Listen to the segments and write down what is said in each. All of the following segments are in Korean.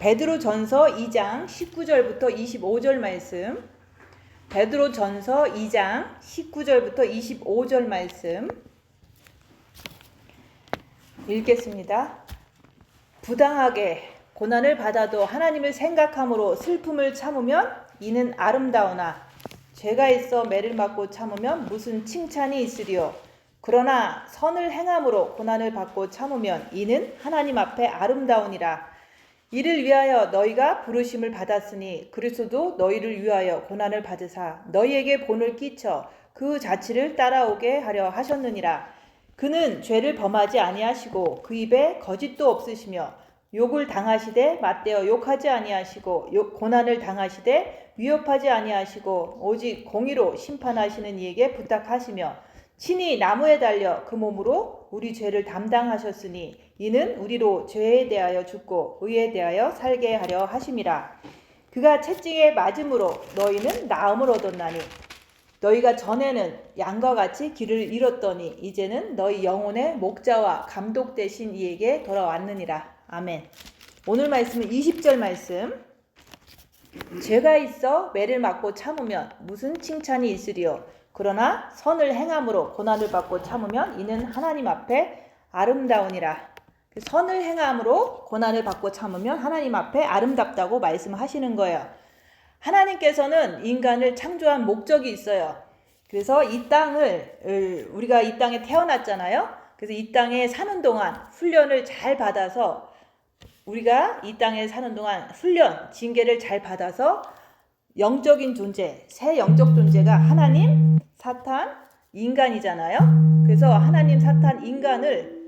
베드로전서 2장 19절부터 25절 말씀. 베드로전서 2장 19절부터 25절 말씀 읽겠습니다. 부당하게 고난을 받아도 하나님을 생각함으로 슬픔을 참으면 이는 아름다우나 죄가 있어 매를 맞고 참으면 무슨 칭찬이 있으리요. 그러나 선을 행함으로 고난을 받고 참으면 이는 하나님 앞에 아름다우니라. 이를 위하여 너희가 부르심을 받았으니 그리스도도 너희를 위하여 고난을 받으사 너희에게 본을 끼쳐 그 자취를 따라오게 하려 하셨느니라. 그는 죄를 범하지 아니하시고 그 입에 거짓도 없으시며 욕을 당하시되 맞대어 욕하지 아니하시고 고난을 당하시되 위협하지 아니하시고 오직 공의로 심판하시는 이에게 부탁하시며 친히 나무에 달려 그 몸으로 우리 죄를 담당하셨으니 이는 우리로 죄에 대하여 죽고 의에 대하여 살게 하려 하심이라. 그가 채찍에 맞음으로 너희는 나음을 얻었나니 너희가 전에는 양과 같이 길을 잃었더니 이제는 너희 영혼의 목자와 감독 되신 이에게 돌아왔느니라. 아멘. 오늘 말씀은 20절 말씀. 죄가 있어 매를 맞고 참으면 무슨 칭찬이 있으리요. 그러나 선을 행함으로 고난을 받고 참으면 이는 하나님 앞에 아름다우니라. 선을 행함으로 고난을 받고 참으면 하나님 앞에 아름답다고 말씀하시는 거예요. 하나님께서는 인간을 창조한 목적이 있어요. 그래서 이 땅을 우리가 이 땅에 태어났잖아요. 그래서 이 땅에 사는 동안 훈련을 잘 받아서 우리가 이 땅에 사는 동안 훈련, 징계를 잘 받아서 영적인 존재, 새 영적 존재가 하나님, 사탄, 인간이잖아요. 그래서 하나님, 사탄, 인간을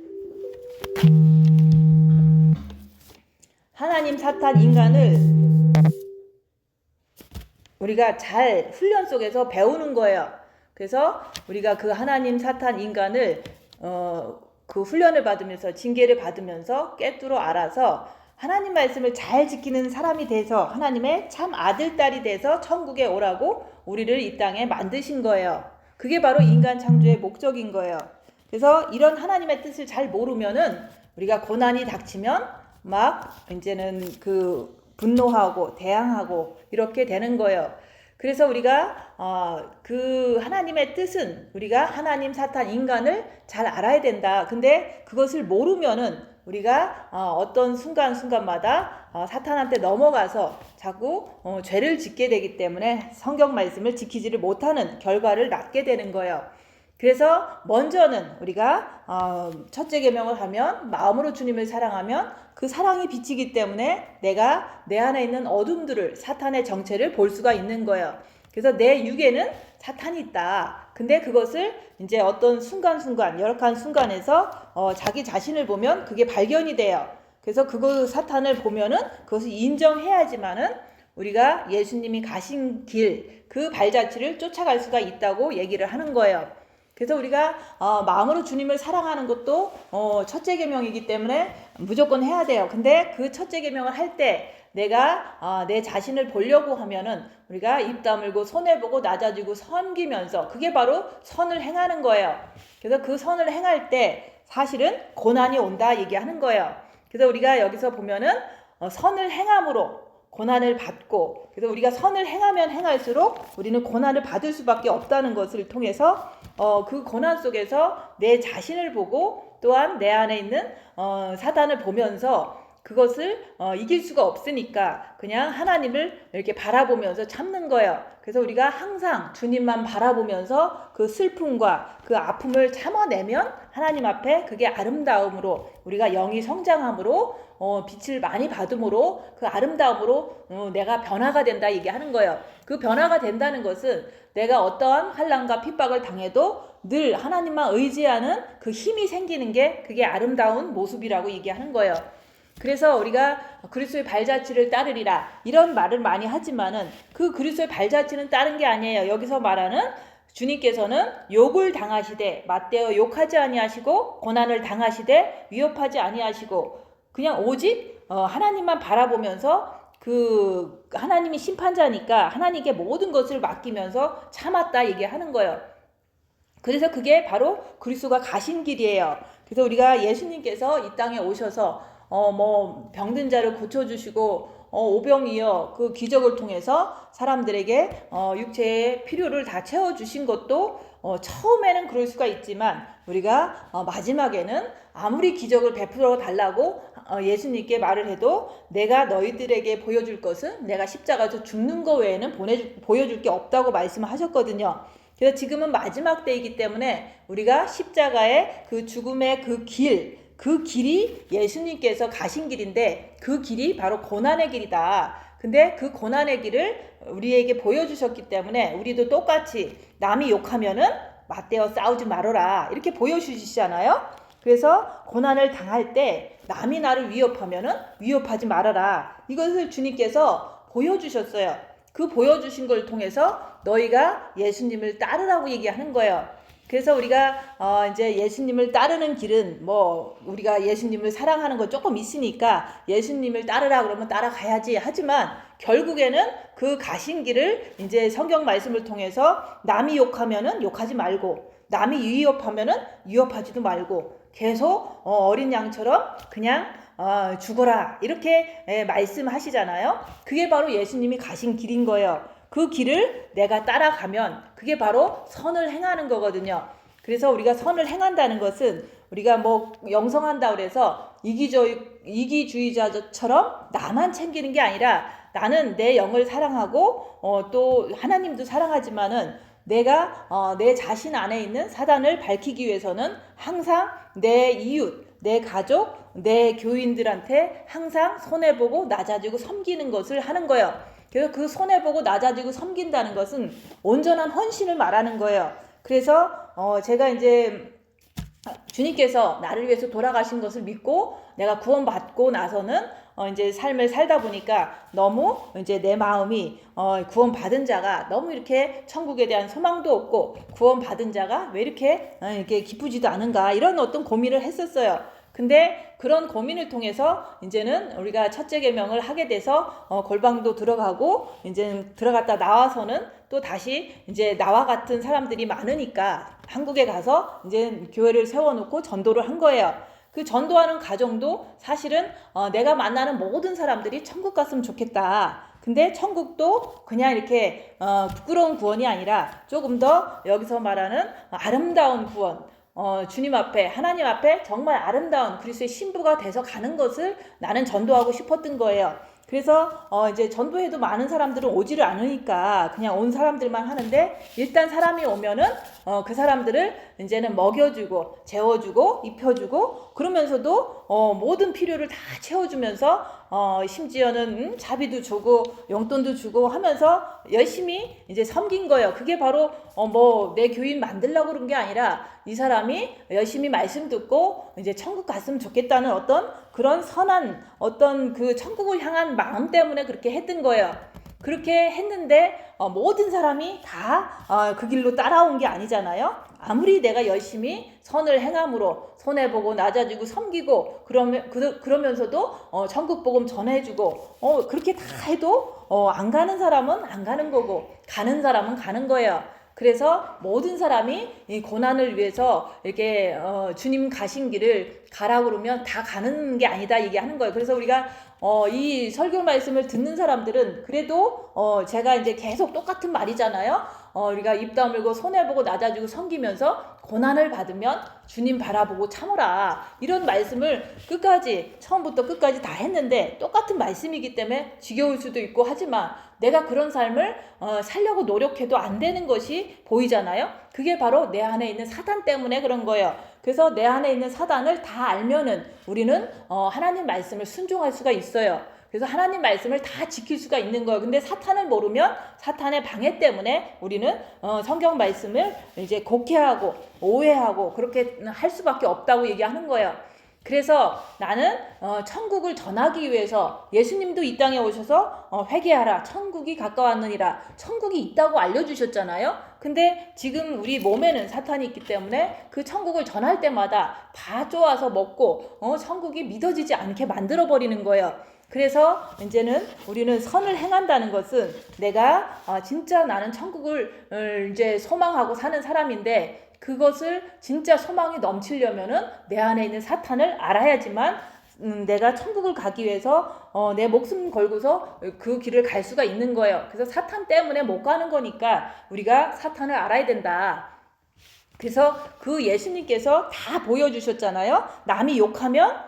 우리가 잘 훈련 속에서 배우는 거예요. 그래서 우리가 그 하나님, 사탄, 인간을 그 훈련을 받으면서 징계를 받으면서 꿰뚫어 알아서 하나님 말씀을 잘 지키는 사람이 돼서 하나님의 참 아들, 딸이 돼서 천국에 오라고 우리를 이 땅에 만드신 거예요. 그게 바로 인간 창조의 목적인 거예요. 그래서 이런 하나님의 뜻을 잘 모르면은 우리가 고난이 닥치면 막 이제는 그 분노하고 대항하고 이렇게 되는 거예요. 그래서 우리가 그 하나님의 뜻은 우리가 하나님, 사탄, 인간을 잘 알아야 된다. 근데 그것을 모르면은 우리가 어떤 순간순간마다 사탄한테 넘어가서 자꾸 죄를 짓게 되기 때문에 성경 말씀을 지키지를 못하는 결과를 낳게 되는 거예요. 그래서 먼저는 우리가 첫째 계명을 하면 마음으로 주님을 사랑하면 그 사랑이 빛이기 때문에 내가 내 안에 있는 어둠들을, 사탄의 정체를 볼 수가 있는 거예요. 그래서 내 육에는 사탄이 있다. 근데 그것을 이제 어떤 순간순간, 열악한 순간에서 자기 자신을 보면 그게 발견이 돼요. 그래서 그거 사탄을 보면은 그것을 인정해야지만은 우리가 예수님이 가신 길, 그 발자취를 쫓아갈 수가 있다고 얘기를 하는 거예요. 그래서 우리가 마음으로 주님을 사랑하는 것도 첫째 계명이기 때문에 무조건 해야 돼요. 근데 그 첫째 계명을 할 때 내가 내 자신을 보려고 하면은 우리가 입 다물고 손해보고 낮아지고 섬기면서 그게 바로 선을 행하는 거예요. 그래서 그 선을 행할 때 사실은 고난이 온다 얘기하는 거예요. 그래서 우리가 여기서 보면은 선을 행함으로 고난을 받고, 그래서 우리가 선을 행하면 행할수록 우리는 고난을 받을 수밖에 없다는 것을 통해서 그 고난 속에서 내 자신을 보고 또한 내 안에 있는 사단을 보면서 그것을 이길 수가 없으니까 그냥 하나님을 이렇게 바라보면서 참는 거예요. 그래서 우리가 항상 주님만 바라보면서 그 슬픔과 그 아픔을 참아내면 하나님 앞에 그게 아름다움으로 우리가 영이 성장함으로 빛을 많이 받음으로 그 아름다움으로 내가 변화가 된다 얘기하는 거예요. 그 변화가 된다는 것은 내가 어떠한 환난과 핍박을 당해도 늘 하나님만 의지하는 그 힘이 생기는 게 그게 아름다운 모습이라고 얘기하는 거예요. 그래서 우리가 그리스도의 발자취를 따르리라 이런 말을 많이 하지만은 그 그리스도의 발자취는 따른 게 아니에요. 여기서 말하는 주님께서는 욕을 당하시되 맞대어 욕하지 아니하시고 고난을 당하시되 위협하지 아니하시고 그냥 오직 하나님만 바라보면서 그 하나님이 심판자니까 하나님께 모든 것을 맡기면서 참았다 얘기하는 거예요. 그래서 그게 바로 그리스도가 가신 길이에요. 그래서 우리가 예수님께서 이 땅에 오셔서 뭐 병든 자를 고쳐주시고 오병이어 그 기적을 통해서 사람들에게 육체의 필요를 다 채워주신 것도 처음에는 그럴 수가 있지만 우리가 마지막에는 아무리 기적을 베풀어 달라고 예수님께 말을 해도 내가 너희들에게 보여줄 것은 내가 십자가에서 죽는 거 외에는 보여줄 게 없다고 말씀하셨거든요. 그래서 지금은 마지막 때이기 때문에 우리가 십자가의 그 죽음의 그 길이 예수님께서 가신 길인데 그 길이 바로 고난의 길이다. 근데 그 고난의 길을 우리에게 보여주셨기 때문에 우리도 똑같이 남이 욕하면은 맞대어 싸우지 말아라 이렇게 보여주시잖아요. 그래서 고난을 당할 때 남이 나를 위협하면은 위협하지 말아라. 이것을 주님께서 보여주셨어요. 그 보여주신 걸 통해서 너희가 예수님을 따르라고 얘기하는 거예요. 그래서 우리가 이제 예수님을 따르는 길은 뭐 우리가 예수님을 사랑하는 거 조금 있으니까 예수님을 따르라 그러면 따라가야지 하지만 결국에는 그 가신 길을 이제 성경 말씀을 통해서 남이 욕하면은 욕하지 말고 남이 위협하면은 위협하지도 말고 계속 어린 양처럼 그냥 죽어라 이렇게 말씀하시잖아요. 그게 바로 예수님이 가신 길인 거예요. 그 길을 내가 따라가면 그게 바로 선을 행하는 거거든요. 그래서 우리가 선을 행한다는 것은 우리가 뭐 영성한다 그래서 이기주의자처럼 나만 챙기는 게 아니라 나는 내 영을 사랑하고 또 하나님도 사랑하지만은 내가 내 자신 안에 있는 사단을 밝히기 위해서는 항상 내 이웃, 내 가족, 내 교인들한테 항상 손해보고 낮아지고 섬기는 것을 하는 거예요. 그래서 그 손해보고 낮아지고 섬긴다는 것은 온전한 헌신을 말하는 거예요. 그래서 제가 이제 주님께서 나를 위해서 돌아가신 것을 믿고 내가 구원받고 나서는 이제 삶을 살다 보니까 너무 이제 내 마음이 구원받은 자가 너무 이렇게 천국에 대한 소망도 없고 구원받은 자가 왜 이렇게 기쁘지도 않은가 이런 어떤 고민을 했었어요. 근데 그런 고민을 통해서 이제는 우리가 첫째 계명을 하게 돼서 골방도 들어가고 이제 들어갔다 나와서는 또 다시 이제 나와 같은 사람들이 많으니까 한국에 가서 이제 교회를 세워놓고 전도를 한 거예요. 그 전도하는 과정도 사실은 내가 만나는 모든 사람들이 천국 갔으면 좋겠다. 근데 천국도 그냥 이렇게 부끄러운 구원이 아니라 조금 더 여기서 말하는 아름다운 구원, 주님 앞에 하나님 앞에 정말 아름다운 그리스도의 신부가 돼서 가는 것을 나는 전도하고 싶었던 거예요. 그래서 이제 전도해도 많은 사람들은 오지를 않으니까 그냥 온 사람들만 하는데 일단 사람이 오면은 그 사람들을 이제는 먹여주고 재워주고 입혀주고 그러면서도 모든 필요를 다 채워주면서 심지어는 자비도 주고 용돈도 주고 하면서 열심히 이제 섬긴 거예요. 그게 바로 뭐 내 교인 만들려고 그런 게 아니라 이 사람이 열심히 말씀 듣고 이제 천국 갔으면 좋겠다는 어떤 그런 선한 어떤 그 천국을 향한 마음 때문에 그렇게 했던 거예요. 그렇게 했는데 모든 사람이 다 그 길로 따라온 게 아니잖아요. 아무리 내가 열심히 선을 행함으로 손해보고 낮아지고 섬기고 그러면서도 천국 복음 전해주고 그렇게 다 해도 안 가는 사람은 안 가는 거고 가는 사람은 가는 거예요. 그래서 모든 사람이 이 고난을 위해서 이렇게 주님 가신 길을 가라 그러면 다 가는 게 아니다 얘기하는 거예요. 그래서 우리가 이 설교 말씀을 듣는 사람들은 그래도 제가 이제 계속 똑같은 말이잖아요. 우리가 입 다물고 손해보고 낮아지고 섬기면서 고난을 받으면 주님 바라보고 참으라 이런 말씀을 끝까지 처음부터 끝까지 다 했는데 똑같은 말씀이기 때문에 지겨울 수도 있고 하지만 내가 그런 삶을 살려고 노력해도 안 되는 것이 보이잖아요. 그게 바로 내 안에 있는 사단 때문에 그런 거예요. 그래서 내 안에 있는 사단을 다 알면은 우리는 하나님 말씀을 순종할 수가 있어요. 그래서 하나님 말씀을 다 지킬 수가 있는 거예요. 근데 사탄을 모르면 사탄의 방해 때문에 우리는 성경 말씀을 이제 곡해하고 오해하고 그렇게 할 수밖에 없다고 얘기하는 거예요. 그래서 나는 천국을 전하기 위해서 예수님도 이 땅에 오셔서 회개하라 천국이 가까웠느니라 천국이 있다고 알려주셨잖아요. 근데 지금 우리 몸에는 사탄이 있기 때문에 그 천국을 전할 때마다 다 쪼아서 먹고 천국이 믿어지지 않게 만들어버리는 거예요. 그래서 이제는 우리는 선을 행한다는 것은 내가 진짜 나는 천국을 이제 소망하고 사는 사람인데 그것을 진짜 소망이 넘치려면은 내 안에 있는 사탄을 알아야지만 내가 천국을 가기 위해서 내 목숨 걸고서 그 길을 갈 수가 있는 거예요. 그래서 사탄 때문에 못 가는 거니까 우리가 사탄을 알아야 된다. 그래서 그 예수님께서 다 보여주셨잖아요. 남이 욕하면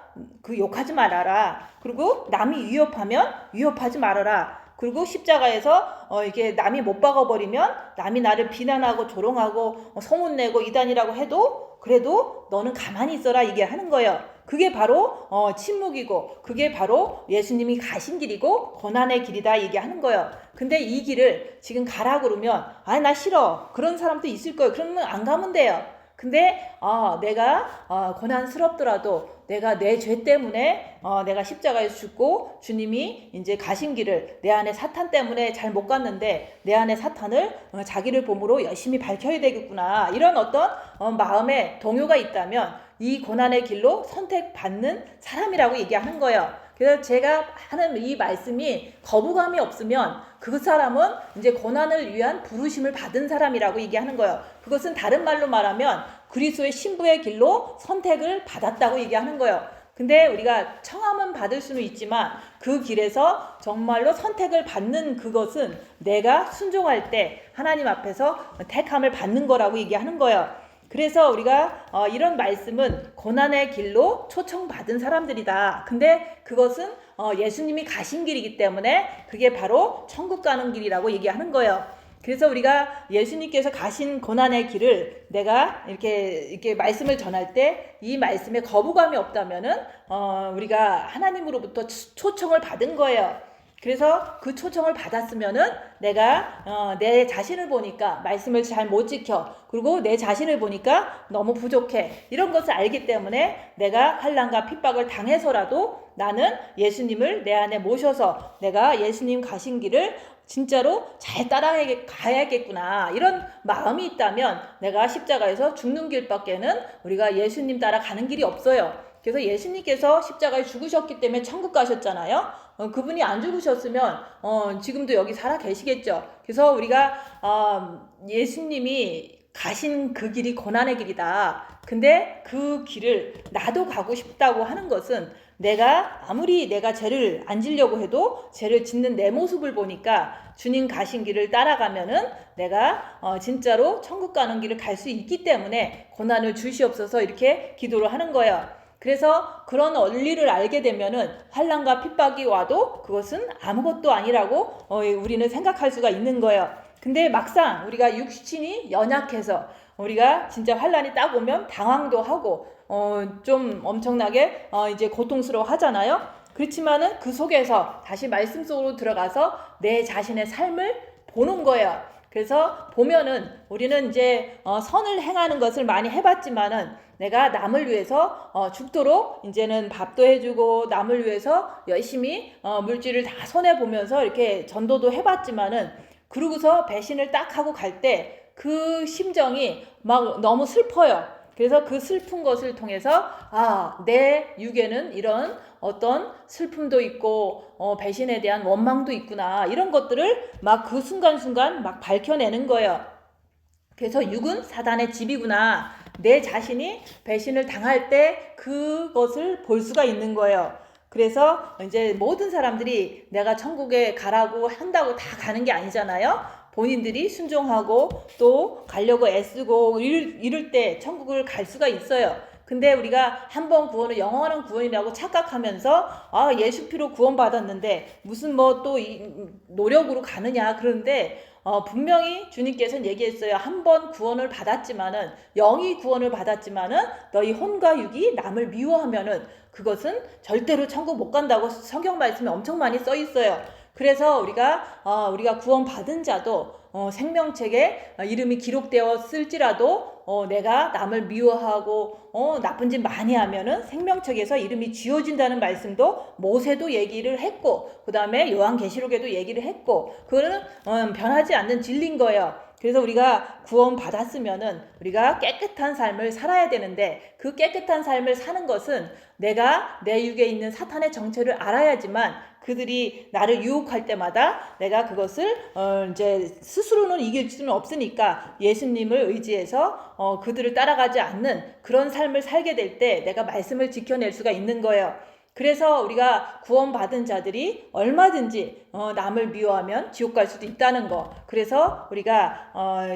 그 욕하지 말아라. 그리고 남이 위협하면 위협하지 말아라. 그리고 십자가에서 이게 남이 못 박아버리면 남이 나를 비난하고 조롱하고 소문내고 이단이라고 해도 그래도 너는 가만히 있어라 얘기하는 거예요. 그게 바로 침묵이고 그게 바로 예수님이 가신 길이고 고난의 길이다 얘기하는 거예요. 근데 이 길을 지금 가라 그러면 아 나 싫어 그런 사람도 있을 거예요. 그러면 안 가면 돼요. 근데 내가 고난스럽더라도 내가 내 죄 때문에 내가 십자가에 죽고 주님이 이제 가신 길을 내 안에 사탄 때문에 잘 못 갔는데 내 안에 사탄을 자기를 봄으로 열심히 밝혀야 되겠구나 이런 어떤 마음의 동요가 있다면 이 고난의 길로 선택받는 사람이라고 얘기하는 거예요. 그래서 제가 하는 이 말씀이 거부감이 없으면 그 사람은 이제 고난을 위한 부르심을 받은 사람이라고 얘기하는 거예요. 그것은 다른 말로 말하면 그리스도의 신부의 길로 선택을 받았다고 얘기하는 거예요. 근데 우리가 청함은 받을 수는 있지만 그 길에서 정말로 선택을 받는 그것은 내가 순종할 때 하나님 앞에서 택함을 받는 거라고 얘기하는 거예요. 그래서 우리가 이런 말씀은 고난의 길로 초청받은 사람들이다. 근데 그것은 예수님이 가신 길이기 때문에 그게 바로 천국 가는 길이라고 얘기하는 거예요. 그래서 우리가 예수님께서 가신 고난의 길을 내가 이렇게 말씀을 전할 때 이 말씀에 거부감이 없다면은 우리가 하나님으로부터 초청을 받은 거예요. 그래서 그 초청을 받았으면은 내가 내 자신을 보니까 말씀을 잘 못 지켜 그리고 내 자신을 보니까 너무 부족해 이런 것을 알기 때문에 내가 환난과 핍박을 당해서라도 나는 예수님을 내 안에 모셔서 내가 예수님 가신 길을 진짜로 잘 따라가야겠구나 이런 마음이 있다면 내가 십자가에서 죽는 길밖에는 우리가 예수님 따라가는 길이 없어요. 그래서 예수님께서 십자가에 죽으셨기 때문에 천국 가셨잖아요. 그분이 안 죽으셨으면 지금도 여기 살아 계시겠죠. 그래서 우리가 예수님이 가신 그 길이 고난의 길이다. 근데 그 길을 나도 가고 싶다고 하는 것은 내가 아무리 내가 죄를 안 지려고 해도 죄를 짓는 내 모습을 보니까 주님 가신 길을 따라가면은 내가 진짜로 천국 가는 길을 갈 수 있기 때문에 고난을 주시옵소서 이렇게 기도를 하는 거예요. 그래서 그런 원리를 알게 되면은 환난과 핍박이 와도 그것은 아무것도 아니라고 우리는 생각할 수가 있는 거예요. 근데 막상 우리가 육신이 연약해서 우리가 진짜 환난이 딱 오면 당황도 하고 좀 엄청나게 이제 고통스러워 하잖아요. 그렇지만은 그 속에서 다시 말씀 속으로 들어가서 내 자신의 삶을 보는 거예요. 그래서 보면은 우리는 이제 선을 행하는 것을 많이 해봤지만은 내가 남을 위해서 죽도록 이제는 밥도 해주고 남을 위해서 열심히 물질을 다 손해보면서 이렇게 전도도 해봤지만은 그러고서 배신을 딱 하고 갈 때 그 심정이 막 너무 슬퍼요. 그래서 그 슬픈 것을 통해서 내 육에는 이런 어떤 슬픔도 있고 배신에 대한 원망도 있구나 이런 것들을 막 그 순간순간 막 밝혀내는 거예요. 그래서 육은 사단의 집이구나. 내 자신이 배신을 당할 때 그것을 볼 수가 있는 거예요. 그래서 이제 모든 사람들이 내가 천국에 가라고 한다고 다 가는 게 아니잖아요. 본인들이 순종하고 또 가려고 애쓰고 이럴 때 천국을 갈 수가 있어요. 근데 우리가 한 번 구원을 영원한 구원이라고 착각하면서 예수 피로 구원받았는데 무슨 뭐 또 노력으로 가느냐 그런데 분명히 주님께서는 얘기했어요. 한 번 구원을 받았지만은 영이 구원을 받았지만은 너희 혼과 육이 남을 미워하면은 그것은 절대로 천국 못 간다고 성경 말씀에 엄청 많이 써 있어요. 그래서 우리가 구원 받은 자도 생명책에 이름이 기록되었을지라도 내가 남을 미워하고 나쁜 짓 많이 하면은 생명책에서 이름이 지워진다는 말씀도 모세도 얘기를 했고 그 다음에 요한계시록에도 얘기를 했고 그거는 변하지 않는 진리인 거예요. 그래서 우리가 구원 받았으면은 우리가 깨끗한 삶을 살아야 되는데 그 깨끗한 삶을 사는 것은 내가 내 육에 있는 사탄의 정체를 알아야지만 그들이 나를 유혹할 때마다 내가 그것을 이제 스스로는 이길 수는 없으니까 예수님을 의지해서 그들을 따라가지 않는 그런 삶을 살게 될 때 내가 말씀을 지켜낼 수가 있는 거예요. 그래서 우리가 구원받은 자들이 얼마든지 남을 미워하면 지옥 갈 수도 있다는 거. 그래서 우리가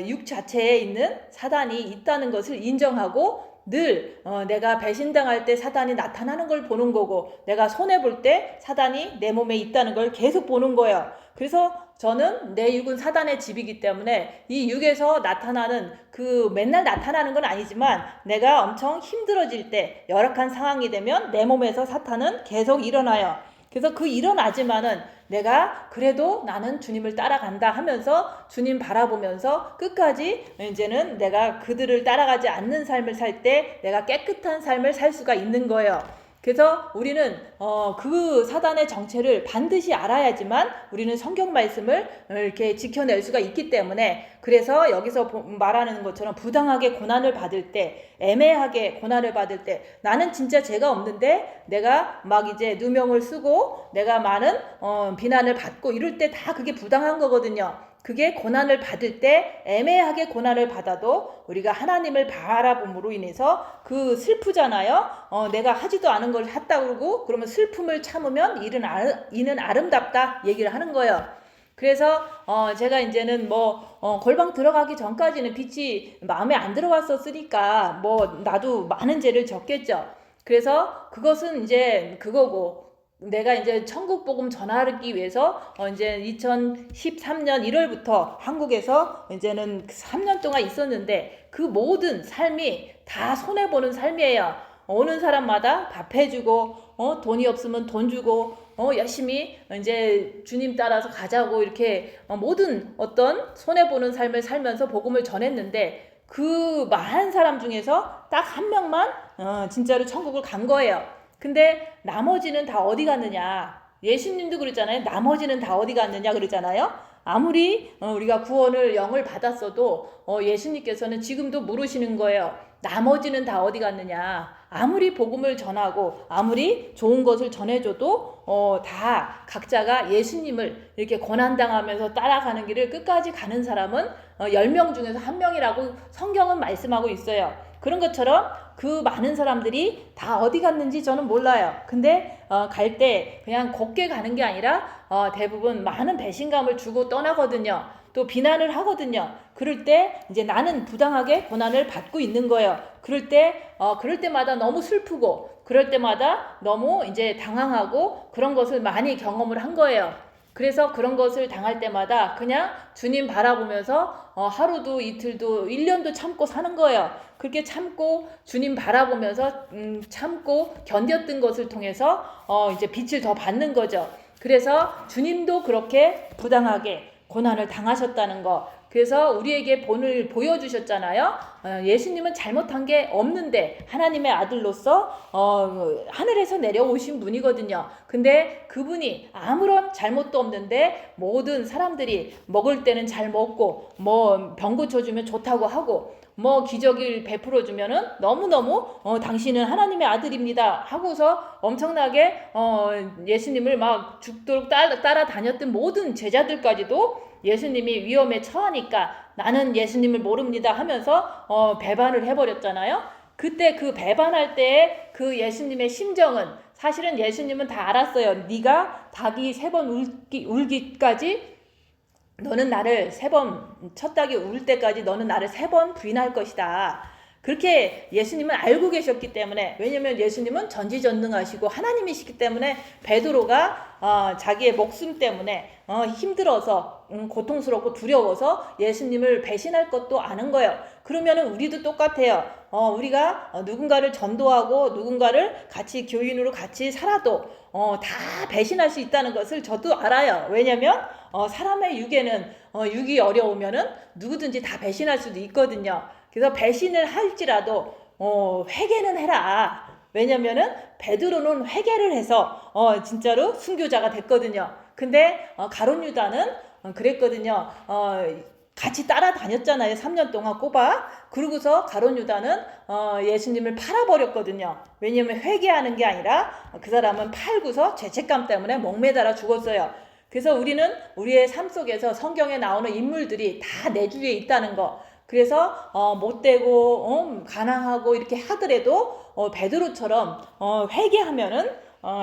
육 자체에 있는 사단이 있다는 것을 인정하고 늘 내가 배신당할 때 사단이 나타나는 걸 보는 거고, 내가 손해볼 때 사단이 내 몸에 있다는 걸 계속 보는 거예요. 그래서 저는 내 육은 사단의 집이기 때문에 이 육에서 나타나는 맨날 나타나는 건 아니지만, 내가 엄청 힘들어질 때, 열악한 상황이 되면 내 몸에서 사탄은 계속 일어나요. 그래서 일어나지만은 내가 그래도 나는 주님을 따라간다 하면서 주님 바라보면서 끝까지 이제는 내가 그들을 따라가지 않는 삶을 살 때 내가 깨끗한 삶을 살 수가 있는 거예요. 그래서 우리는 그 사단의 정체를 반드시 알아야지만 우리는 성경 말씀을 이렇게 지켜낼 수가 있기 때문에, 그래서 여기서 말하는 것처럼 부당하게 고난을 받을 때, 애매하게 고난을 받을 때, 나는 진짜 죄가 없는데 내가 막 이제 누명을 쓰고 내가 많은 비난을 받고 이럴 때 다 그게 부당한 거거든요. 그게 고난을 받을 때, 애매하게 고난을 받아도 우리가 하나님을 바라봄으로 인해서 슬프잖아요. 내가 하지도 않은 걸 했다 그러고, 그러면 슬픔을 참으면 이는 아름답다 얘기를 하는 거예요. 그래서 제가 이제는 골방 들어가기 전까지는 빛이 마음에 안 들어왔었으니까 나도 많은 죄를 졌겠죠. 그래서 그것은 이제 그거고, 내가 이제 천국 복음 전하기 위해서 이제 2013년 1월부터 한국에서 이제는 3년 동안 있었는데, 그 모든 삶이 다 손해보는 삶이에요. 오는 사람마다 밥 해주고, 돈이 없으면 돈 주고, 열심히 이제 주님 따라서 가자고 이렇게 모든 어떤 손해보는 삶을 살면서 복음을 전했는데, 그 많은 사람 중에서 딱 한 명만 진짜로 천국을 간 거예요. 근데 나머지는 다 어디 갔느냐? 예수님도 그러잖아요. 나머지는 다 어디 갔느냐 그러잖아요. 아무리 우리가 구원을 영을 받았어도 예수님께서는 지금도 물으시는 거예요. 나머지는 다 어디 갔느냐? 아무리 복음을 전하고 아무리 좋은 것을 전해줘도 다 각자가 예수님을 이렇게 고난당하면서 따라가는 길을 끝까지 가는 사람은 10명 중에서 1명이라고 성경은 말씀하고 있어요. 그런 것처럼 그 많은 사람들이 다 어디 갔는지 저는 몰라요. 근데 갈 때 그냥 곱게 가는 게 아니라 대부분 많은 배신감을 주고 떠나거든요. 또 비난을 하거든요. 그럴 때 이제 나는 부당하게 고난을 받고 있는 거예요. 그럴 때마다 너무 슬프고, 그럴 때마다 너무 이제 당황하고, 그런 것을 많이 경험을 한 거예요. 그래서 그런 것을 당할 때마다 그냥 주님 바라보면서 하루도 이틀도 1년도 참고 사는 거예요. 그렇게 참고 주님 바라보면서 참고 견뎠던 것을 통해서 이제 빛을 더 받는 거죠. 그래서 주님도 그렇게 부당하게 고난을 당하셨다는 거. 그래서 우리에게 본을 보여주셨잖아요. 예수님은 잘못한 게 없는데 하나님의 아들로서 하늘에서 내려오신 분이거든요. 근데 그분이 아무런 잘못도 없는데 모든 사람들이 먹을 때는 잘 먹고, 병 고쳐주면 좋다고 하고, 기적을 베풀어주면은 너무너무 당신은 하나님의 아들입니다 하고서 엄청나게 예수님을 막 죽도록 따라다녔던 모든 제자들까지도 예수님이 위험에 처하니까 나는 예수님을 모릅니다 하면서 배반을 해버렸잖아요. 그때 그 배반할 때의 그 예수님의 심정은, 사실은 예수님은 다 알았어요. 네가 닭이 3번 울기까지, 너는 나를 3번, 첫 닭이 울 때까지 너는 나를 3번 부인할 것이다. 그렇게 예수님은 알고 계셨기 때문에, 왜냐면 예수님은 전지전능하시고 하나님이시기 때문에 베드로가 자기의 목숨 때문에 힘들어서 고통스럽고 두려워서 예수님을 배신할 것도 아는 거예요. 그러면은 우리도 똑같아요. 우리가 누군가를 전도하고 누군가를 같이 교인으로 같이 살아도 다 배신할 수 있다는 것을 저도 알아요. 왜냐면 사람의 육에는 육이 어려우면은 누구든지 다 배신할 수도 있거든요. 그래서 배신을 할지라도 회개는 해라. 왜냐면은 베드로는 회개를 해서 진짜로 순교자가 됐거든요. 근데 가룟 유다는 그랬거든요. 같이 따라다녔잖아요. 3년 동안 꼬박. 그러고서 가룟 유다는 예수님을 팔아버렸거든요. 왜냐면 회개하는 게 아니라 그 사람은 팔고서 죄책감 때문에 목매달아 죽었어요. 그래서 우리는 우리의 삶 속에서 성경에 나오는 인물들이 다 내 주위에 있다는 거. 그래서 못되고 가난하고 이렇게 하더라도 베드로처럼 회개하면은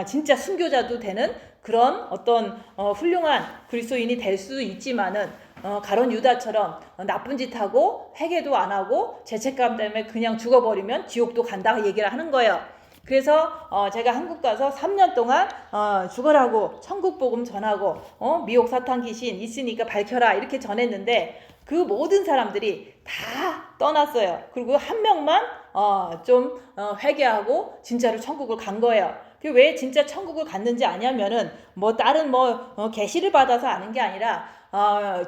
진짜 순교자도 되는 그런 어떤 훌륭한 그리스도인이 될 수 있지만은 가룟 유다처럼 나쁜 짓 하고 회개도 안 하고 죄책감 때문에 그냥 죽어버리면 지옥도 간다 얘기를 하는 거예요. 그래서 제가 한국 가서 3년 동안 죽어라고 천국 복음 전하고 미혹 사탄 귀신 있으니까 밝혀라 이렇게 전했는데 그 모든 사람들이 다 떠났어요. 그리고 한 명만 좀 회개하고 진짜로 천국을 간 거예요. 왜 진짜 천국을 갔는지 아냐면은 뭐 다른 계시를 받아서 아는 게 아니라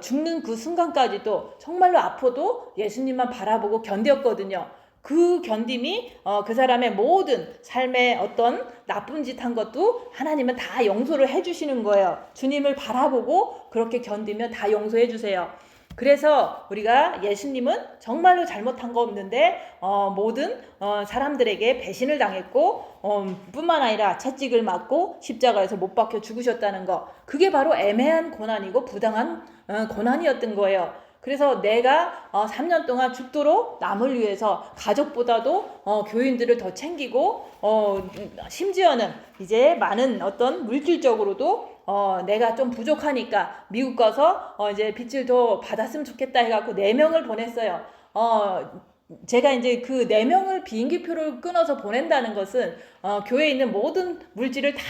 죽는 그 순간까지도 정말로 아파도 예수님만 바라보고 견뎠거든요. 그 견딤이 그 사람의 모든 삶의 어떤 나쁜 짓 한 것도 하나님은 다 용서를 해주시는 거예요. 주님을 바라보고 그렇게 견디면 다 용서해 주세요. 그래서 우리가 예수님은 정말로 잘못한 거 없는데 모든 사람들에게 배신을 당했고 뿐만 아니라 채찍을 맞고 십자가에서 못 박혀 죽으셨다는 거, 그게 바로 애매한 고난이고 부당한 고난이었던 거예요. 그래서 내가 3년 동안 죽도록 남을 위해서 가족보다도 교인들을 더 챙기고 심지어는 이제 많은 어떤 물질적으로도 내가 좀 부족하니까 미국 가서 이제 빚을 더 받았으면 좋겠다 해갖고 4명을 보냈어요. 제가 이제 그 4명을 비행기표를 끊어서 보낸다는 것은 교회에 있는 모든 물질을 다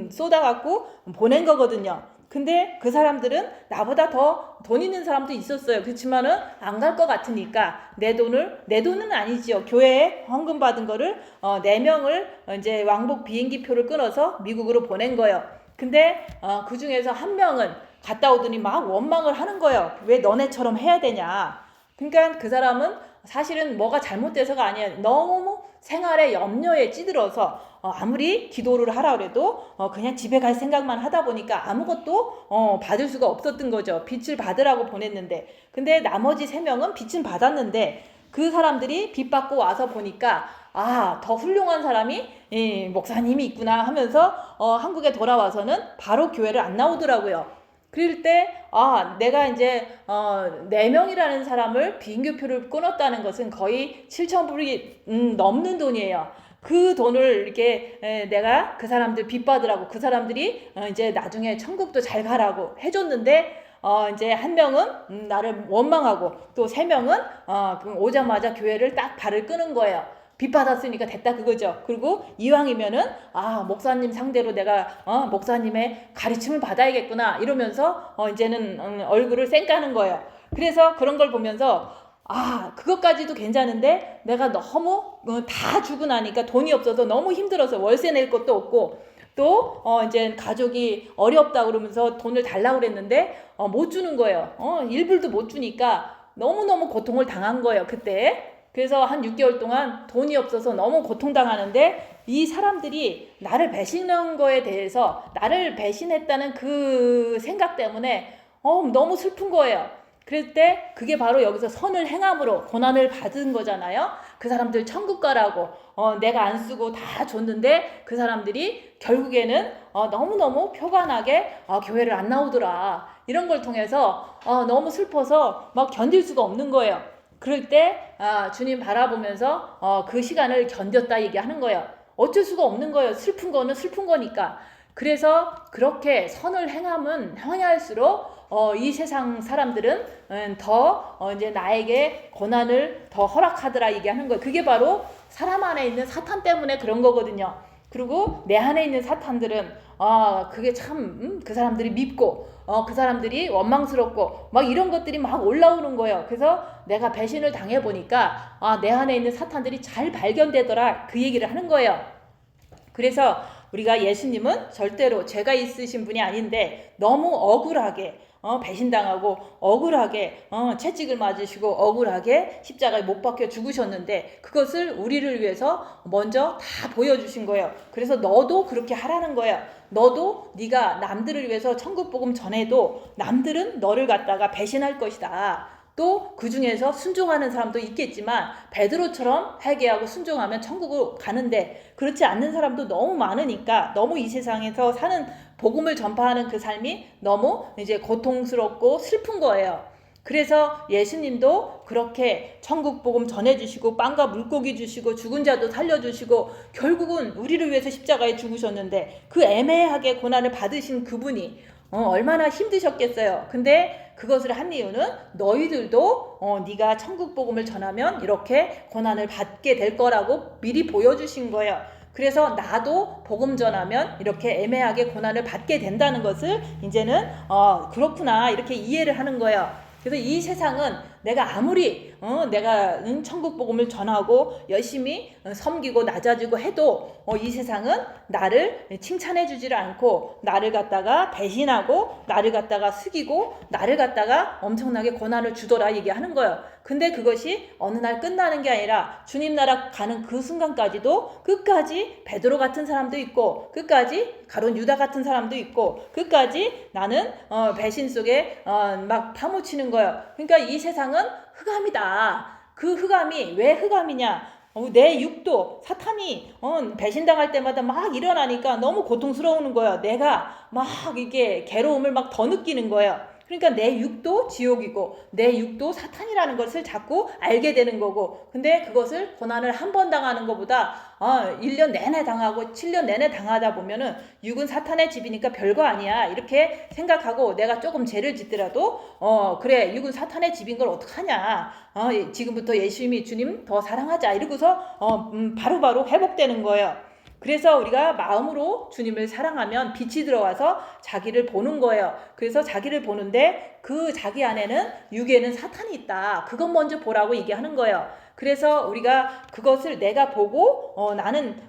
쏟아갖고 보낸 거거든요. 근데 그 사람들은 나보다 더 돈 있는 사람도 있었어요. 그렇지만은 안 갈 것 같으니까 내 돈은 아니지요. 교회에 헌금 받은 거를 4명을 이제 왕복 비행기표를 끊어서 미국으로 보낸 거예요. 근데 그 중에서 한 명은 갔다 오더니 막 원망을 하는 거예요. 왜 너네처럼 해야 되냐. 그러니까 그 사람은 사실은 뭐가 잘못돼서가 아니에요. 너무 생활의 염려에 찌들어서 아무리 기도를 하라 그래도 그냥 집에 갈 생각만 하다 보니까 아무것도 받을 수가 없었던 거죠. 빚을 받으라고 보냈는데, 근데 나머지 3명은 빚은 받았는데 그 사람들이 빚 받고 와서 보니까 더 훌륭한 사람이 목사님이 있구나 하면서 한국에 돌아와서는 바로 교회를 안 나오더라고요. 그럴 때 내가 이제 4명이라는 사람을 비행기표를 끊었다는 것은 거의 7,000불이 넘는 돈이에요. 그 돈을 이렇게 내가 그 사람들 빚 받으라고, 그 사람들이 이제 나중에 천국도 잘 가라고 해줬는데 이제 한 명은 나를 원망하고 또 3명은 오자마자 교회를 딱 발을 끄는 거예요. 빚 받았으니까 됐다 그거죠. 그리고 이왕이면은 목사님 상대로 내가 목사님의 가르침을 받아야겠구나 이러면서 이제는 얼굴을 쌩까는 거예요. 그래서 그런 걸 보면서 그것까지도 괜찮은데 내가 너무 다 주고 나니까 돈이 없어서 너무 힘들어서 월세 낼 것도 없고 또 이제 가족이 어렵다 그러면서 돈을 달라고 그랬는데 못 주는 거예요. 1불도 못 주니까 너무너무 고통을 당한 거예요 그때. 그래서 한 6개월 동안 돈이 없어서 너무 고통당하는데 이 사람들이 나를 배신한 거에 대해서, 나를 배신했다는 그 생각 때문에 너무 슬픈 거예요. 그럴 때 그게 바로 여기서 선을 행함으로 고난을 받은 거잖아요. 그 사람들 천국 가라고 내가 안 쓰고 다 줬는데 그 사람들이 결국에는 너무너무 표관하게 교회를 안 나오더라. 이런 걸 통해서 너무 슬퍼서 막 견딜 수가 없는 거예요. 그럴 때 주님 바라보면서 그 시간을 견뎠다 얘기하는 거예요. 어쩔 수가 없는 거예요. 슬픈 거는 슬픈 거니까. 그래서 그렇게 선을 행하면 행할수록 이 세상 사람들은 더 이제 나에게 고난을 더 허락하더라 얘기하는 거예요. 그게 바로 사람 안에 있는 사탄 때문에 그런 거거든요. 그리고 내 안에 있는 사탄들은 그게 참 그 사람들이 밉고 그 사람들이 원망스럽고 막 이런 것들이 막 올라오는 거예요. 그래서 내가 배신을 당해보니까 내 안에 있는 사탄들이 잘 발견되더라 그 얘기를 하는 거예요. 그래서 우리가 예수님은 절대로 죄가 있으신 분이 아닌데 너무 억울하게 배신당하고 억울하게 채찍을 맞으시고 억울하게 십자가에 못 박혀 죽으셨는데 그것을 우리를 위해서 먼저 다 보여주신 거예요. 그래서 너도 그렇게 하라는 거예요. 너도 네가 남들을 위해서 천국 복음 전해도 남들은 너를 갖다가 배신할 것이다. 또 그 중에서 순종하는 사람도 있겠지만 베드로처럼 회개하고 순종하면 천국을 가는데 그렇지 않는 사람도 너무 많으니까 너무 이 세상에서 사는 복음을 전파하는 그 삶이 너무 이제 고통스럽고 슬픈 거예요. 그래서 예수님도 그렇게 천국 복음 전해주시고 빵과 물고기 주시고 죽은 자도 살려주시고 결국은 우리를 위해서 십자가에 죽으셨는데 그 애매하게 고난을 받으신 그분이 얼마나 힘드셨겠어요. 근데 그것을 한 이유는 너희들도 네가 천국 복음을 전하면 이렇게 고난을 받게 될 거라고 미리 보여주신 거예요. 그래서 나도 복음 전하면 이렇게 애매하게 고난을 받게 된다는 것을 이제는 그렇구나 이렇게 이해를 하는 거예요. 그래서 이 세상은 내가 아무리 내가 천국 복음을 전하고 열심히 섬기고 낮아지고 해도 이 세상은 나를 칭찬해 주지를 않고 나를 갖다가 배신하고 나를 갖다가 숙이고 나를 갖다가 엄청나게 고난을 주더라 얘기하는 거예요. 근데 그것이 어느 날 끝나는 게 아니라 주님 나라 가는 그 순간까지도 끝까지 베드로 같은 사람도 있고 끝까지 가룟 유다 같은 사람도 있고 끝까지 나는 배신 속에 막 파묻히는 거예요. 그러니까 이 세상은 흑암이다. 그 흑암이 왜 흑암이냐? 내 육도 사탄이 배신당할 때마다 막 일어나니까 너무 고통스러운 거예요. 내가 막 이게 괴로움을 막 더 느끼는 거예요. 그러니까 내 육도 지옥이고 내 육도 사탄이라는 것을 자꾸 알게 되는 거고, 근데 그것을 고난을 한 번 당하는 것보다 1년 내내 당하고 7년 내내 당하다 보면은 육은 사탄의 집이니까 별거 아니야 이렇게 생각하고 내가 조금 죄를 짓더라도 그래 육은 사탄의 집인 걸 어떡하냐, 지금부터 예수님이 주님 더 사랑하자 이러고서 바로바로 회복되는 거예요. 그래서 우리가 마음으로 주님을 사랑하면 빛이 들어와서 자기를 보는 거예요. 그래서 자기를 보는데 그 자기 안에는 육에는 사탄이 있다. 그것 먼저 보라고 얘기하는 거예요. 그래서 우리가 그것을 내가 보고 나는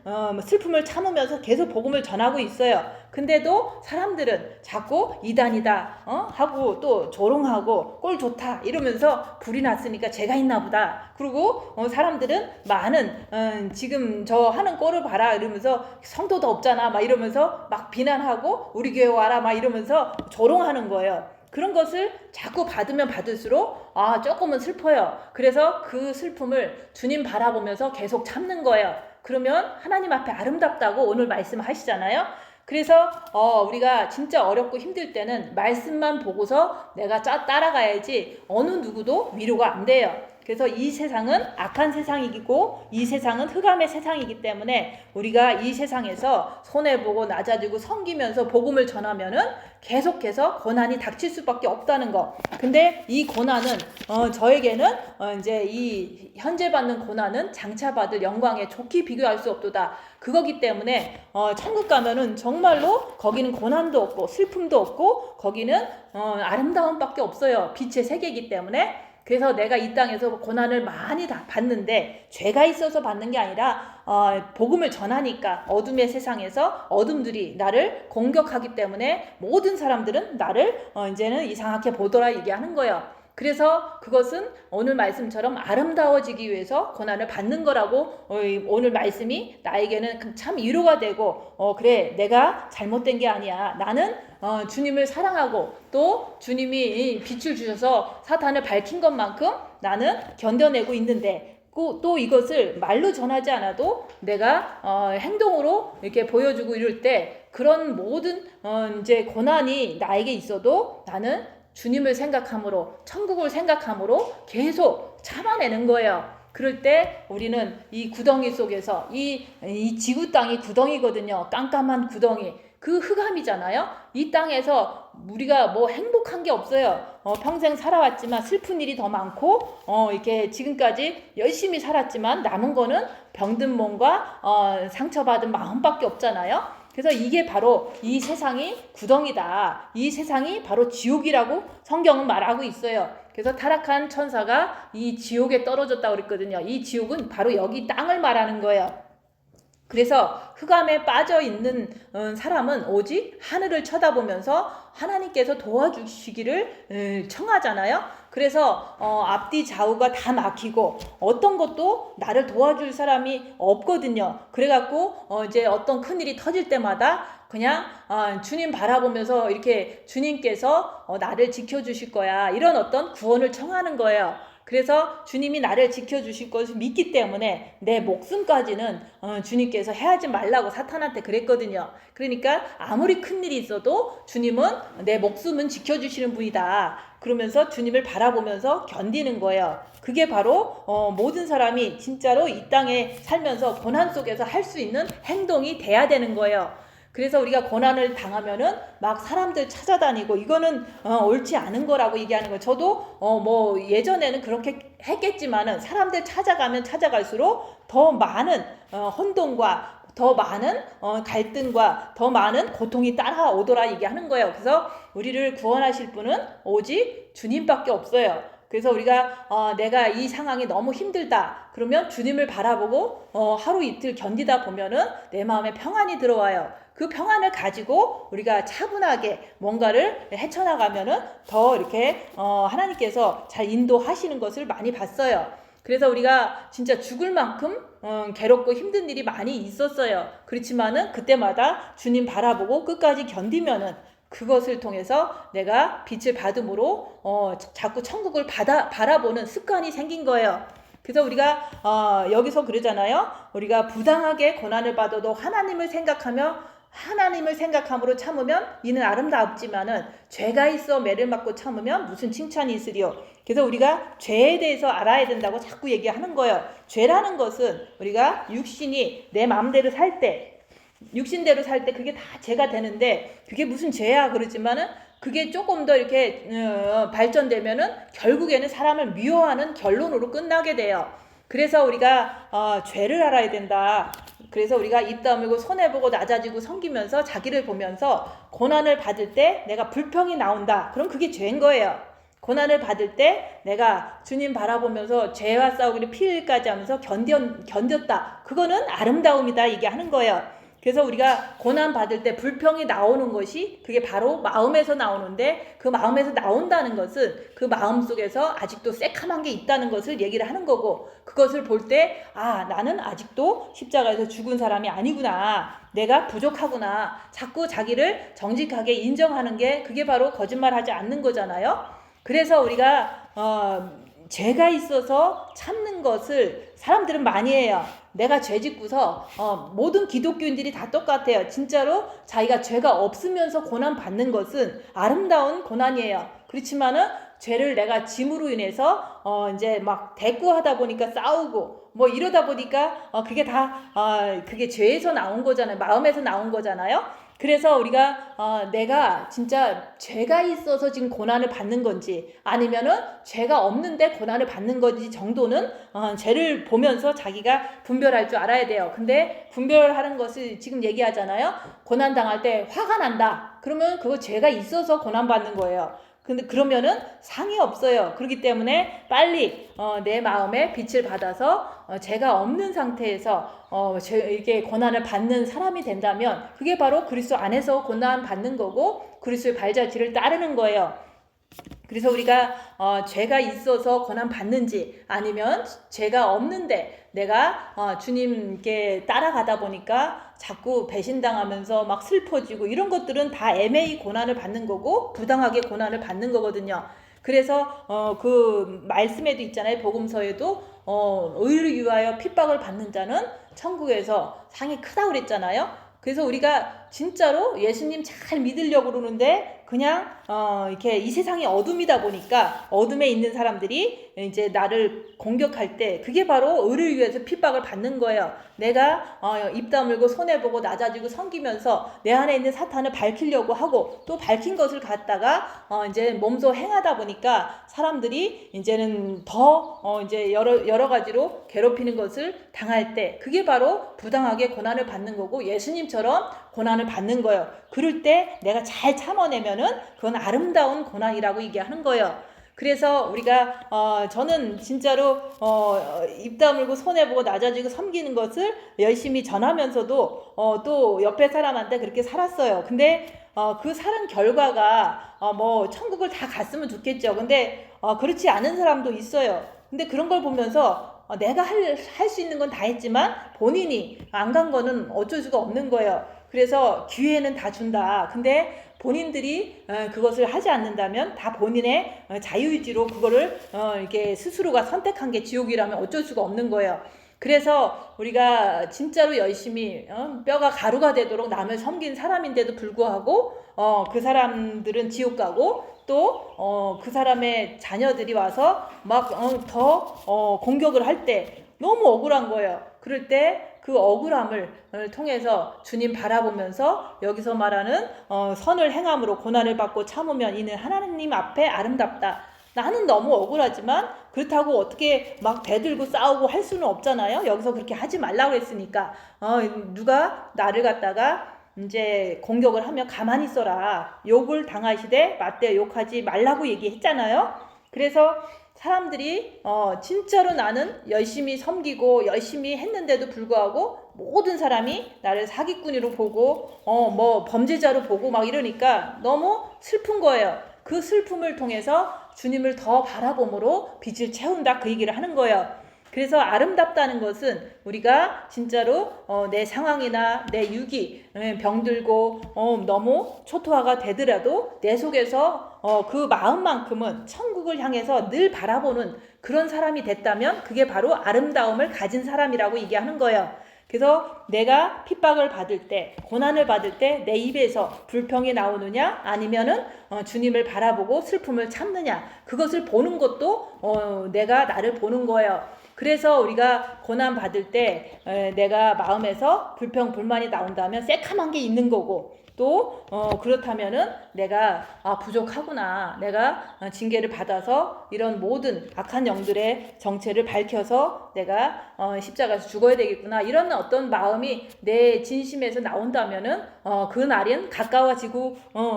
슬픔을 참으면서 계속 복음을 전하고 있어요. 근데도 사람들은 자꾸 이단이다 하고 또 조롱하고 꼴 좋다 이러면서 불이 났으니까 죄가 있나 보다. 그리고 사람들은 많은 지금 저 하는 꼴을 봐라 이러면서 성도도 없잖아 막 이러면서 막 비난하고 우리 교회 와라 막 이러면서 조롱하는 거예요. 그런 것을 자꾸 받으면 받을수록 조금은 슬퍼요. 그래서 그 슬픔을 주님 바라보면서 계속 참는 거예요. 그러면 하나님 앞에 아름답다고 오늘 말씀하시잖아요. 그래서 우리가 진짜 어렵고 힘들 때는 말씀만 보고서 내가 따라가야지 어느 누구도 위로가 안 돼요. 그래서 이 세상은 악한 세상이고 이 세상은 흑암의 세상이기 때문에 우리가 이 세상에서 손해보고 낮아지고 섬기면서 복음을 전하면은 계속해서 고난이 닥칠 수밖에 없다는 거. 근데 이 고난은 저에게는 이제 이 현재 받는 고난은 장차 받을 영광에 좋게 비교할 수 없도다. 그거기 때문에 천국 가면은 정말로 거기는 고난도 없고 슬픔도 없고 거기는 아름다움밖에 없어요. 빛의 세계이기 때문에. 그래서 내가 이 땅에서 고난을 많이 다 받는데 죄가 있어서 받는 게 아니라 복음을 전하니까 어둠의 세상에서 어둠들이 나를 공격하기 때문에 모든 사람들은 나를 이제는 이상하게 보더라 얘기하는 거예요. 그래서 그것은 오늘 말씀처럼 아름다워지기 위해서 고난을 받는 거라고 오늘 말씀이 나에게는 참 위로가 되고 그래 내가 잘못된 게 아니야. 나는 주님을 사랑하고 또 주님이 빛을 주셔서 사탄을 밝힌 것만큼 나는 견뎌내고 있는데 또 이것을 말로 전하지 않아도 내가 행동으로 이렇게 보여주고 이럴 때 그런 모든 이제 고난이 나에게 있어도 나는 주님을 생각함으로 천국을 생각함으로 계속 참아내는 거예요. 그럴 때 우리는 이 구덩이 속에서 이 지구 땅이 구덩이거든요. 깜깜한 구덩이. 그 흑암이잖아요. 이 땅에서 우리가 뭐 행복한 게 없어요. 평생 살아왔지만 슬픈 일이 더 많고 이렇게 지금까지 열심히 살았지만 남은 거는 병든 몸과 상처받은 마음밖에 없잖아요. 그래서 이게 바로 이 세상이 구덩이다. 이 세상이 바로 지옥이라고 성경은 말하고 있어요. 그래서 타락한 천사가 이 지옥에 떨어졌다고 그랬거든요. 이 지옥은 바로 여기 땅을 말하는 거예요. 그래서 흑암에 빠져 있는 사람은 오직 하늘을 쳐다보면서 하나님께서 도와주시기를 청하잖아요. 그래서 앞뒤 좌우가 다 막히고 어떤 것도 나를 도와줄 사람이 없거든요. 그래갖고 이제 어떤 큰일이 터질 때마다 그냥 주님 바라보면서 이렇게 주님께서 나를 지켜주실 거야 이런 어떤 구원을 청하는 거예요. 그래서 주님이 나를 지켜주실 것을 믿기 때문에 내 목숨까지는 주님께서 해하지 말라고 사탄한테 그랬거든요. 그러니까 아무리 큰일이 있어도 주님은 내 목숨은 지켜주시는 분이다. 그러면서 주님을 바라보면서 견디는 거예요. 그게 바로 모든 사람이 진짜로 이 땅에 살면서 고난 속에서 할 수 있는 행동이 돼야 되는 거예요. 그래서 우리가 고난을 당하면은 막 사람들 찾아다니고 이거는 옳지 않은 거라고 얘기하는 거예요. 저도 뭐 예전에는 그렇게 했겠지만은 사람들 찾아가면 찾아갈수록 더 많은 혼돈과 더 많은 갈등과 더 많은 고통이 따라오더라 얘기하는 거예요. 그래서 우리를 구원하실 분은 오직 주님밖에 없어요. 그래서 우리가 내가 이 상황이 너무 힘들다 그러면 주님을 바라보고 하루 이틀 견디다 보면은 내 마음에 평안이 들어와요. 그 평안을 가지고 우리가 차분하게 뭔가를 헤쳐나가면은 더 이렇게 하나님께서 잘 인도하시는 것을 많이 봤어요. 그래서 우리가 진짜 죽을 만큼 괴롭고 힘든 일이 많이 있었어요. 그렇지만은 그때마다 주님 바라보고 끝까지 견디면은 그것을 통해서 내가 빛을 받음으로 자꾸 천국을 바라보는 습관이 생긴 거예요. 그래서 우리가 여기서 그러잖아요. 우리가 부당하게 고난을 받아도 하나님을 생각함으로 참으면 이는 아름답지만은 죄가 있어 매를 맞고 참으면 무슨 칭찬이 있으리요. 그래서 우리가 죄에 대해서 알아야 된다고 자꾸 얘기하는 거예요. 죄라는 것은 우리가 육신이 내 마음대로 살 때 육신대로 살 때 그게 다 죄가 되는데 그게 무슨 죄야 그러지만은 그게 조금 더 이렇게 발전되면은 결국에는 사람을 미워하는 결론으로 끝나게 돼요. 그래서 우리가 죄를 알아야 된다. 그래서 우리가 입 다물고 손해보고 낮아지고 섬기면서 자기를 보면서 고난을 받을 때 내가 불평이 나온다. 그럼 그게 죄인 거예요. 고난을 받을 때 내가 주님 바라보면서 죄와 싸우기를 피 흘리까지 하면서 견뎠다. 그거는 아름다움이다. 이게 하는 거예요. 그래서 우리가 고난 받을 때 불평이 나오는 것이 그게 바로 마음에서 나오는데 그 마음에서 나온다는 것은 그 마음 속에서 아직도 새카만 게 있다는 것을 얘기를 하는 거고 그것을 볼 때 나는 아직도 십자가에서 죽은 사람이 아니구나. 내가 부족하구나. 자꾸 자기를 정직하게 인정하는 게 그게 바로 거짓말하지 않는 거잖아요. 그래서 우리가 죄가 있어서 참는 것을 사람들은 많이 해요. 내가 죄 짓고서 모든 기독교인들이 다 똑같아요. 진짜로 자기가 죄가 없으면서 고난 받는 것은 아름다운 고난이에요. 그렇지만은 죄를 내가 짐으로 인해서 이제 막 대꾸하다 보니까 싸우고 뭐 이러다 보니까 그게 다 그게 죄에서 나온 거잖아요. 마음에서 나온 거잖아요. 그래서 우리가 내가 진짜 죄가 있어서 지금 고난을 받는 건지 아니면은 죄가 없는데 고난을 받는 건지 정도는 죄를 보면서 자기가 분별할 줄 알아야 돼요. 근데 분별하는 것을 지금 얘기하잖아요. 고난 당할 때 화가 난다. 그러면 그거 죄가 있어서 고난 받는 거예요. 근데 그러면은 상이 없어요. 그렇기 때문에 빨리 내 마음에 빛을 받아서 죄가 없는 상태에서 이렇게 고난을 받는 사람이 된다면 그게 바로 그리스도 안에서 고난 받는 거고 그리스도의 발자취를 따르는 거예요. 그래서 우리가 죄가 있어서 고난 받는지 아니면 죄가 없는데 내가 주님께 따라가다 보니까 자꾸 배신당하면서 막 슬퍼지고 이런 것들은 다 애매히 고난을 받는 거고 부당하게 고난을 받는 거거든요. 그래서 그 말씀에도 있잖아요. 복음서에도 의를 위하여 핍박을 받는 자는 천국에서 상이 크다고 그랬잖아요. 그래서 우리가 진짜로 예수님 잘 믿으려고 그러는데 그냥 이렇게 이 세상이 어둠이다 보니까 어둠에 있는 사람들이 이제 나를 공격할 때 그게 바로 의를 위해서 핍박을 받는 거예요. 내가 입 다물고 손해보고 낮아지고 섬기면서 내 안에 있는 사탄을 밝히려고 하고 또 밝힌 것을 갖다가 이제 몸소 행하다 보니까 사람들이 이제는 더 이제 여러 가지로 괴롭히는 것을 당할 때 그게 바로 부당하게 고난을 받는 거고 예수님처럼 고난을 받는 거예요. 그럴 때 내가 잘 참아내면은 그건 아름다운 고난이라고 얘기하는 거예요. 그래서 우리가 저는 진짜로 입 다물고 손해보고 낮아지고 섬기는 것을 열심히 전하면서도 또 옆에 사람한테 그렇게 살았어요. 근데 그 사는 결과가 뭐 천국을 다 갔으면 좋겠죠. 근데 그렇지 않은 사람도 있어요. 근데 그런 걸 보면서 내가 할 수 있는 건 다 했지만 본인이 안 간 거는 어쩔 수가 없는 거예요. 그래서 기회는 다 준다. 근데 본인들이 그것을 하지 않는다면 다 본인의 자유의지로 그거를 이렇게 스스로가 선택한 게 지옥이라면 어쩔 수가 없는 거예요. 그래서 우리가 진짜로 열심히 뼈가 가루가 되도록 남을 섬긴 사람인데도 불구하고 그 사람들은 지옥 가고 또 그 사람의 자녀들이 와서 막 더 공격을 할 때 너무 억울한 거예요. 그럴 때 그 억울함을 통해서 주님 바라보면서 여기서 말하는 선을 행함으로 고난을 받고 참으면 이는 하나님 앞에 아름답다. 나는 너무 억울하지만 그렇다고 어떻게 막 대들고 싸우고 할 수는 없잖아요. 여기서 그렇게 하지 말라고 했으니까 누가 나를 갖다가 이제 공격을 하면 가만히 있어라. 욕을 당하시되 맞대 욕하지 말라고 얘기했잖아요. 그래서 사람들이 진짜로 나는 열심히 섬기고 열심히 했는데도 불구하고 모든 사람이 나를 사기꾼으로 보고 뭐 범죄자로 보고 막 이러니까 너무 슬픈 거예요. 그 슬픔을 통해서 주님을 더 바라봄으로 빛을 채운다, 그 얘기를 하는 거예요. 그래서 아름답다는 것은 우리가 진짜로 내 상황이나 내 육이 병들고 너무 초토화가 되더라도 내 속에서 그 마음만큼은 천국을 향해서 늘 바라보는 그런 사람이 됐다면 그게 바로 아름다움을 가진 사람이라고 얘기하는 거예요. 그래서 내가 핍박을 받을 때, 고난을 받을 때 내 입에서 불평이 나오느냐 아니면은 주님을 바라보고 슬픔을 참느냐, 그것을 보는 것도 내가 나를 보는 거예요. 그래서 우리가 고난 받을 때 내가 마음에서 불평 불만이 나온다면 새카만 게 있는 거고, 또 그렇다면은 내가 부족하구나, 내가 징계를 받아서 이런 모든 악한 영들의 정체를 밝혀서 내가 십자가에서 죽어야 되겠구나, 이런 어떤 마음이 내 진심에서 나온다면은 그 날은 가까워지고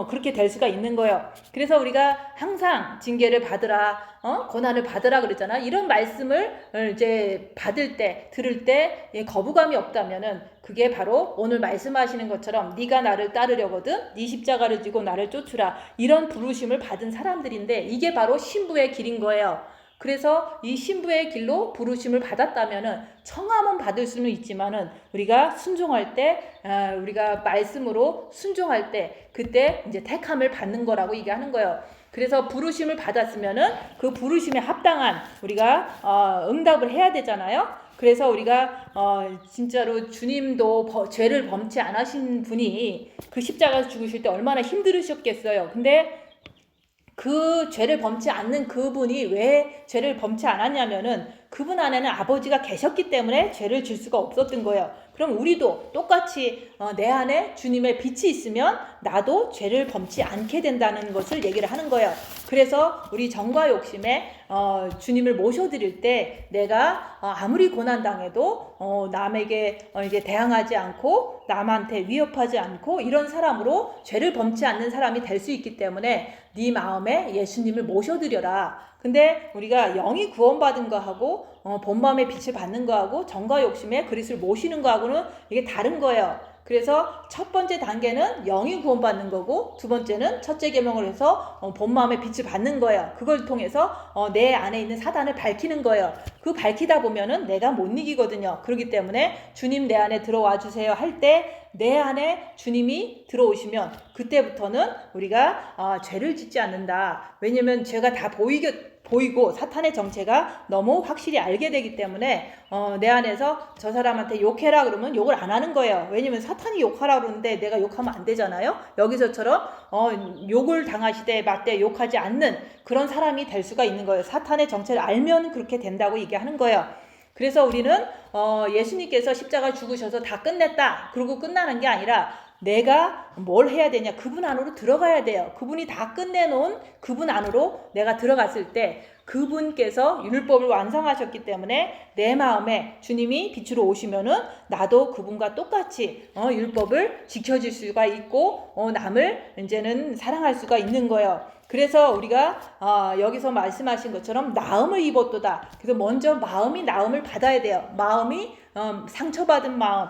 그렇게 될 수가 있는 거예요. 그래서 우리가 항상 징계를 받으라, 고난을 받으라 그러잖아. 이런 말씀을 이제 받을 때, 들을 때 거부감이 없다면은 그게 바로 오늘 말씀하시는 것처럼 네가 나를 따르려거든 네 십자가를 지고 나를 쫓으라, 이런 부르심을 받은 사람들인데 이게 바로 신부의 길인 거예요. 그래서 이 신부의 길로 부르심을 받았다면은 청함은 받을 수는 있지만은 우리가 순종할 때, 우리가 말씀으로 순종할 때 그때 이제 택함을 받는 거라고 얘기하는 거예요. 그래서 부르심을 받았으면은 그 부르심에 합당한 우리가 응답을 해야 되잖아요. 그래서 우리가 진짜로 주님도 죄를 범치 안 하신 분이 그 십자가에서 죽으실 때 얼마나 힘들으셨겠어요. 근데 그 죄를 범치 않는 그분이 왜 죄를 범치 않았냐면은 그분 안에는 아버지가 계셨기 때문에 죄를 질 수가 없었던 거예요. 그럼 우리도 똑같이 내 안에 주님의 빛이 있으면 나도 죄를 범치 않게 된다는 것을 얘기를 하는 거예요. 그래서 우리 정과 욕심에 주님을 모셔드릴 때 내가 아무리 고난당해도 남에게 이제 대항하지 않고 남한테 위협하지 않고 이런 사람으로 죄를 범치 않는 사람이 될 수 있기 때문에 네 마음에 예수님을 모셔드려라. 근데 우리가 영이 구원받은 거하고 본 마음의 빛을 받는 거하고 정과 욕심에 그리스도를 모시는 거하고는 이게 다른 거예요. 그래서 첫 번째 단계는 영이 구원받는 거고, 두 번째는 첫째 계명을 해서 본 마음의 빛을 받는 거예요. 그걸 통해서 내 안에 있는 사단을 밝히는 거예요. 그 밝히다 보면은 내가 못 이기거든요. 그렇기 때문에 주님 내 안에 들어와 주세요 할 때 내 안에 주님이 들어오시면 그때부터는 우리가 죄를 짓지 않는다. 왜냐면 죄가 다 보이고 사탄의 정체가 너무 확실히 알게 되기 때문에 내 안에서 저 사람한테 욕해라 그러면 욕을 안 하는 거예요. 왜냐면 사탄이 욕하라 그러는데 내가 욕하면 안 되잖아요. 여기서처럼 욕을 당하시되 맞대 욕하지 않는 그런 사람이 될 수가 있는 거예요. 사탄의 정체를 알면 그렇게 된다고 얘기하는 거예요. 그래서 우리는 예수님께서 십자가 죽으셔서 다 끝냈다 그러고 끝나는 게 아니라 내가 뭘 해야 되냐, 그분 안으로 들어가야 돼요. 그분이 다 끝내놓은 그분 안으로 내가 들어갔을 때 그분께서 율법을 완성하셨기 때문에 내 마음에 주님이 빛으로 오시면은 나도 그분과 똑같이 율법을 지켜질 수가 있고 남을 이제는 사랑할 수가 있는 거예요. 그래서 우리가 여기서 말씀하신 것처럼 나음을 입었도다. 그래서 먼저 마음이 나음을 받아야 돼요. 마음이 상처받은 마음,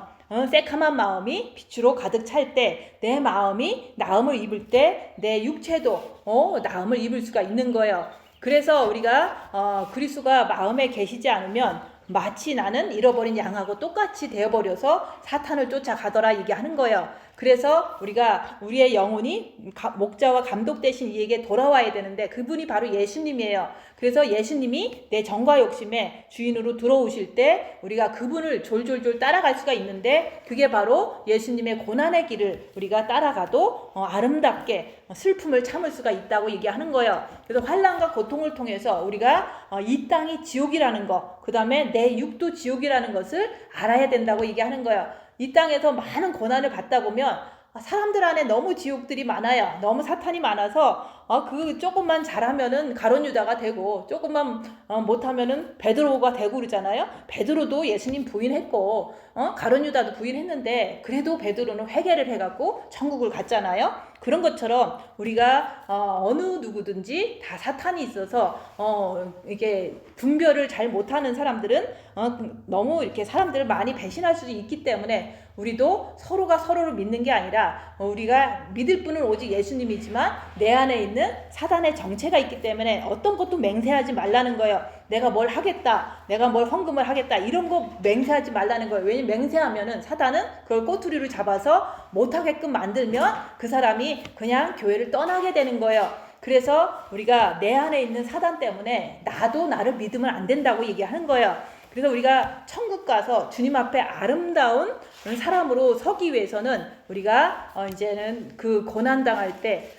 새카만 마음이 빛으로 가득 찰 때 내 마음이 나음을 입을 때 내 육체도 나음을 입을 수가 있는 거예요. 그래서 우리가 그리스도가 마음에 계시지 않으면 마치 나는 잃어버린 양하고 똑같이 되어버려서 사탄을 쫓아가더라 얘기하는 거예요. 그래서 우리가 우리의 영혼이 목자와 감독 대신 이에게 돌아와야 되는데 그분이 바로 예수님이에요. 그래서 예수님이 내 정과 욕심의 주인으로 들어오실 때 우리가 그분을 졸졸졸 따라갈 수가 있는데 그게 바로 예수님의 고난의 길을 우리가 따라가도 아름답게 슬픔을 참을 수가 있다고 얘기하는 거예요. 그래서 환난과 고통을 통해서 우리가 이 땅이 지옥이라는 거, 그 다음에 내 육도 지옥이라는 것을 알아야 된다고 얘기하는 거예요. 이 땅에서 많은 고난을 받다 보면 사람들 안에 너무 지옥들이 많아요. 너무 사탄이 많아서 그 조금만 잘하면은 가룟 유다가 되고 조금만 못하면은 베드로가 되고 그러잖아요. 베드로도 예수님 부인했고 가룟 유다도 부인했는데 그래도 베드로는 회개를 해갖고 천국을 갔잖아요. 그런 것처럼 우리가 어느 누구든지 다 사탄이 있어서 이게 분별을 잘 못하는 사람들은 너무 이렇게 사람들을 많이 배신할 수도 있기 때문에 우리도 서로가 서로를 믿는 게 아니라 우리가 믿을 분은 오직 예수님이지만 내 안에 있는 사단의 정체가 있기 때문에 어떤 것도 맹세하지 말라는 거예요. 내가 뭘 하겠다, 내가 뭘 헌금을 하겠다 이런 거 맹세하지 말라는 거예요. 왜냐면 맹세하면은 사단은 그걸 꼬투리로 잡아서 못하게끔 만들면 그 사람이 그냥 교회를 떠나게 되는 거예요. 그래서 우리가 내 안에 있는 사단 때문에 나도 나를 믿으면 안 된다고 얘기하는 거예요. 그래서 우리가 천국 가서 주님 앞에 아름다운 사람으로 서기 위해서는 우리가 이제는 그 고난당할 때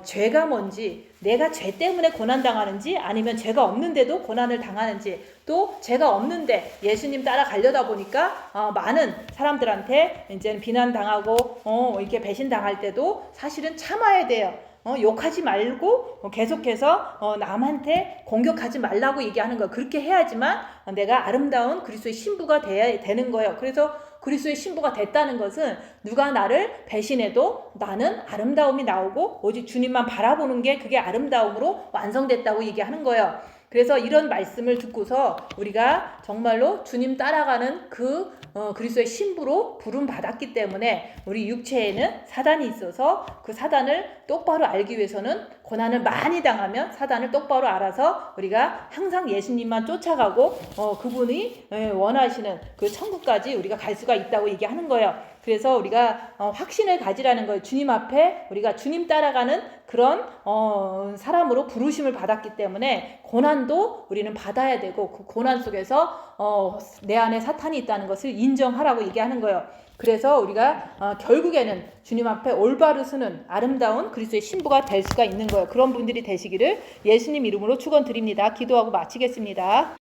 죄가 뭔지, 내가 죄 때문에 고난당하는지 아니면 죄가 없는데도 고난을 당하는지, 또 죄가 없는데 예수님 따라가려다 보니까 많은 사람들한테 이제는 비난당하고 이렇게 배신당할 때도 사실은 참아야 돼요. 욕하지 말고 계속해서 남한테 공격하지 말라고 얘기하는 거예요. 그렇게 해야지만 내가 아름다운 그리스도의 신부가 돼야 되는 거예요. 그래서 그리스도의 신부가 됐다는 것은 누가 나를 배신해도 나는 아름다움이 나오고 오직 주님만 바라보는 게 그게 아름다움으로 완성됐다고 얘기하는 거예요. 그래서 이런 말씀을 듣고서 우리가 정말로 주님 따라가는 그 그리스도의 신부로 부름 받았기 때문에 우리 육체에는 사단이 있어서 그 사단을 똑바로 알기 위해서는 고난을 많이 당하면 사단을 똑바로 알아서 우리가 항상 예수님만 쫓아가고 그분이 원하시는 그 천국까지 우리가 갈 수가 있다고 얘기하는 거예요. 그래서 우리가 확신을 가지라는 거예요. 주님 앞에 우리가 주님 따라가는 그런 사람으로 부르심을 받았기 때문에 고난도 우리는 받아야 되고 그 고난 속에서 내 안에 사탄이 있다는 것을 인정하라고 얘기하는 거예요. 그래서 우리가 결국에는 주님 앞에 올바로 서는 아름다운 그리스도의 신부가 될 수가 있는 거예요. 그런 분들이 되시기를 예수님 이름으로 축원드립니다. 기도하고 마치겠습니다.